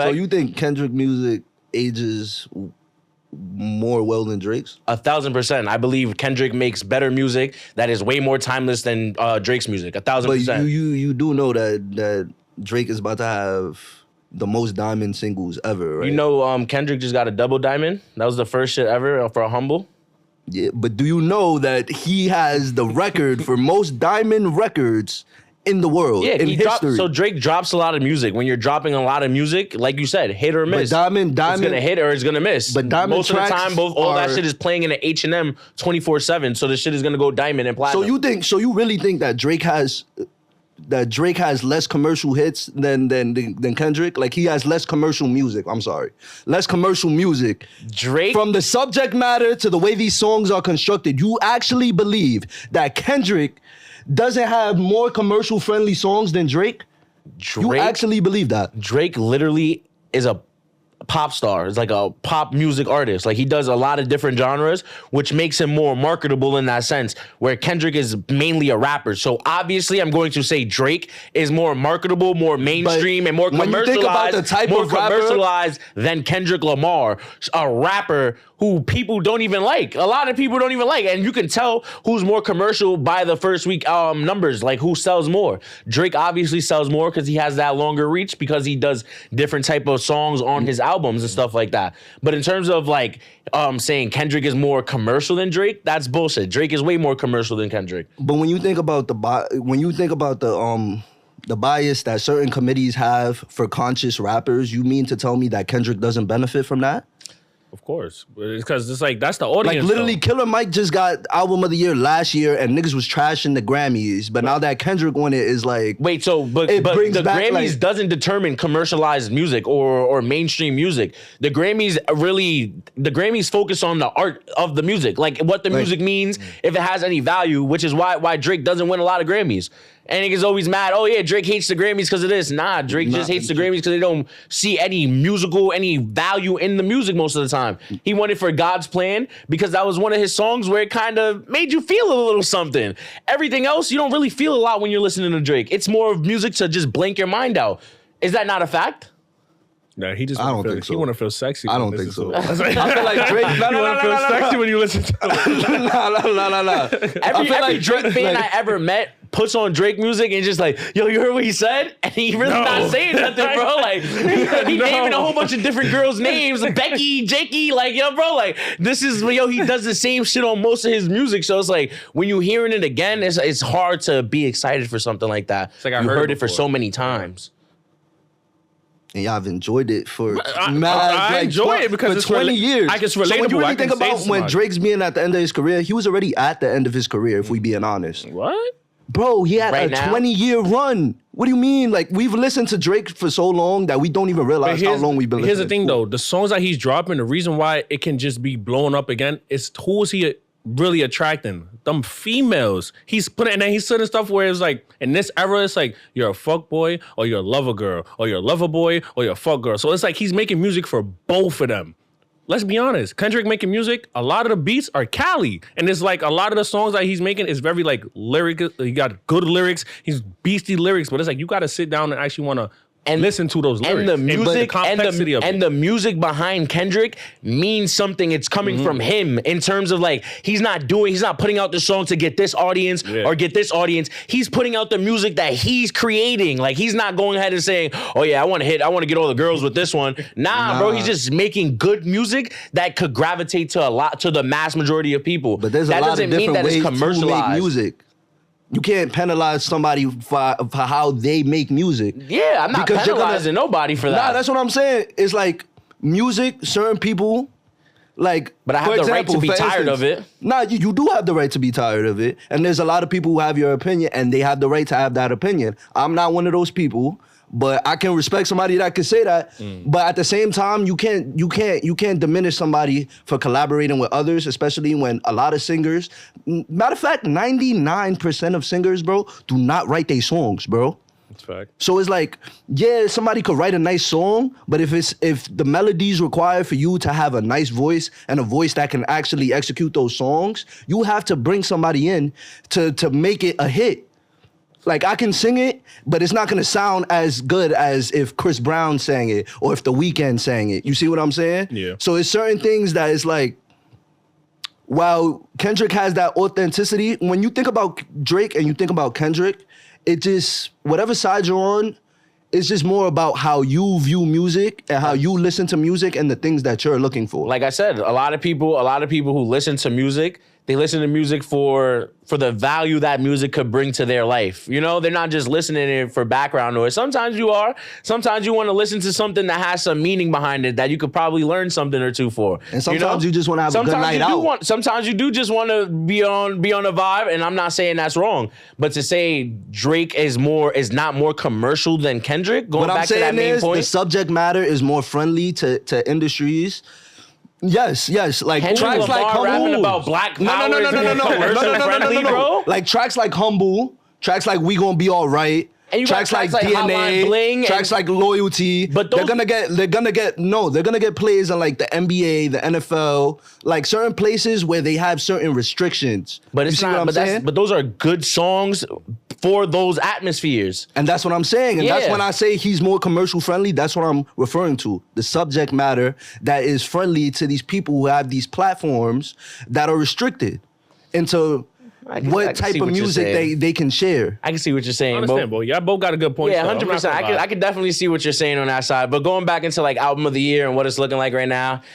So you think Kendrick music ages more well than Drake's? 1,000%. I believe Kendrick makes better music that is way more timeless than Drake's music. 1,000%. But you do know that Drake is about to have the most diamond singles ever, right? You know, Kendrick just got a double diamond. That was the first shit ever for a humble. Yeah, but do you know that he has the record for most diamond records in the world, in history? So Drake drops a lot of music. When you're dropping a lot of music, like you said, hit or miss. But Diamond, it's gonna hit or it's gonna miss. But Diamond most of the time, all that shit is playing in an H&M 24/7. So the shit is gonna go diamond and platinum. So you really think that Drake has less commercial hits than Kendrick? Like he has less commercial music. I'm sorry, less commercial music. Drake, from the subject matter to the way these songs are constructed, you actually believe that Kendrick doesn't have more commercial friendly songs than Drake? You actually believe that? Drake literally is a pop star. It's like a pop music artist. Like he does a lot of different genres, which makes him more marketable in that sense, where Kendrick is mainly a rapper. So obviously I'm going to say Drake is more marketable, more mainstream, and more commercialized. When you think about the type of rapper, commercialized than Kendrick Lamar, a rapper who people don't even like. A lot of people don't even like. And you can tell who's more commercial by the first week numbers, like who sells more. Drake obviously sells more because he has that longer reach because he does different type of songs on his albums and stuff like that. But in terms of like saying Kendrick is more commercial than Drake, that's bullshit. Drake is way more commercial than Kendrick. But when you think about the bias that certain committees have for conscious rappers, you mean to tell me that Kendrick doesn't benefit from that? Of course, because it's like that's the audience. Like literally, though. Killer Mike just got Album of the Year last year, and niggas was trashing the Grammys. But now that Kendrick won it, is like wait. So, but the Grammys doesn't determine commercialized music or mainstream music. The Grammys focus on the art of the music, like what the music means, if it has any value. Which is why Drake doesn't win a lot of Grammys. And niggas always mad, oh yeah, Drake hates the Grammys because of this. Nah, Drake just hates the Grammys because they don't see any value in the music most of the time. He won it for God's Plan because that was one of his songs where it kind of made you feel a little something. Everything else, you don't really feel a lot when you're listening to Drake. It's more of music to just blank your mind out. Is that not a fact? No, he just. I don't think so. He want to feel sexy. I don't think so. I feel like Drake. You want to feel sexy when you listen to him. No. Every Drake fan I ever met puts on Drake music and just like, yo, you heard what he said? And he really not saying nothing, bro. Like he naming a whole bunch of different girls' names, Becky, Jakey, like yo, bro. Like this is he does the same shit on most of his music. So it's like when you hearing it again, it's hard to be excited for something like that. It's like I heard it for so many times. And y'all have enjoyed it for I enjoy it because it's 20 years. I guess relatable. So when you really think about when Drake's being at the end of his career, he was already at the end of his career, if we being honest. What? Bro, he had a 20-year run. What do you mean? Like, we've listened to Drake for so long that we don't even realize how long we've been listening. Here's the thing, though. The songs that he's dropping, the reason why it can just be blown up again is who is he really attracting? Them females. He's putting, and then he's saying stuff where it's like, in this era, it's like, you're a fuck boy, or you're a lover girl, or you're a lover boy, or you're a fuck girl. So it's like he's making music for both of them. Let's be honest. Kendrick making music, a lot of the beats are Cali. And it's like a lot of the songs that he's making is very like lyric. He got good lyrics. He's beastie lyrics. But it's like you got to sit down and actually want to listen to those lyrics. And the music and the music behind Kendrick means something. It's coming from him in terms of like he's not putting out the song to get this audience or get this audience. He's putting out the music that he's creating. Like he's not going ahead and saying, "Oh yeah, I want to get all the girls with this one." Nah, bro, he's just making good music that could gravitate to the mass majority of people. But there's a lot of different ways to make music. You can't penalize somebody for how they make music. Yeah, I'm not penalizing nobody for that. Nah, that's what I'm saying. It's like music, certain people, like... But I have the right to be tired of it. Nah, you do have the right to be tired of it. And there's a lot of people who have your opinion, and they have the right to have that opinion. I'm not one of those people. But I can respect somebody that can say that. But at the same time, you can't diminish somebody for collaborating with others, especially when a lot of singers, matter of fact, 99% of singers, bro, do not write their songs, bro. That's fact. So it's like, yeah, somebody could write a nice song, but if the melodies require for you to have a nice voice and a voice that can actually execute those songs, you have to bring somebody in to make it a hit. Like I can sing it, but it's not gonna sound as good as if Chris Brown sang it or if The Weeknd sang it. You see what I'm saying? Yeah. So it's certain things that is like, while Kendrick has that authenticity, when you think about Drake and you think about Kendrick, it just, whatever side you're on, it's just more about how you view music and how you listen to music and the things that you're looking for. Like I said, a lot of people who listen to music, they listen to music for the value that music could bring to their life. You know, they're not just listening to it for background noise. Sometimes you are. Sometimes you want to listen to something that has some meaning behind it that you could probably learn something or two for. And sometimes you just want to have a good night out. Sometimes you do just want to be on a vibe, and I'm not saying that's wrong. But to say Drake is not more commercial than Kendrick, going back to that main point, the subject matter is more friendly to industries. Yes. Like Kendrick tracks Lamar like Humble. rapping about black power is more commercial friendly, bro. Like tracks like Humble, tracks like We Gonna Be Alright. And you tracks got like tracks like Hotline DNA, Bling tracks like Loyalty. But they're gonna get plays in like the NBA, the NFL, like certain places where they have certain restrictions. But it's you see not. what I'm saying? But those are good songs for those atmospheres. And that's what I'm saying. And that's Yeah. when I say he's more commercial friendly, that's what I'm referring to. The subject matter that is friendly to these people who have these platforms that are restricted into I can what type see of what you're music saying. they can share. I can see what you're saying, Understandable. Y'all both got a good point. Yeah, though. I'm 100%. not gonna lie. I can definitely see what you're saying on that side. But going back into like album of the year and what it's looking like right now,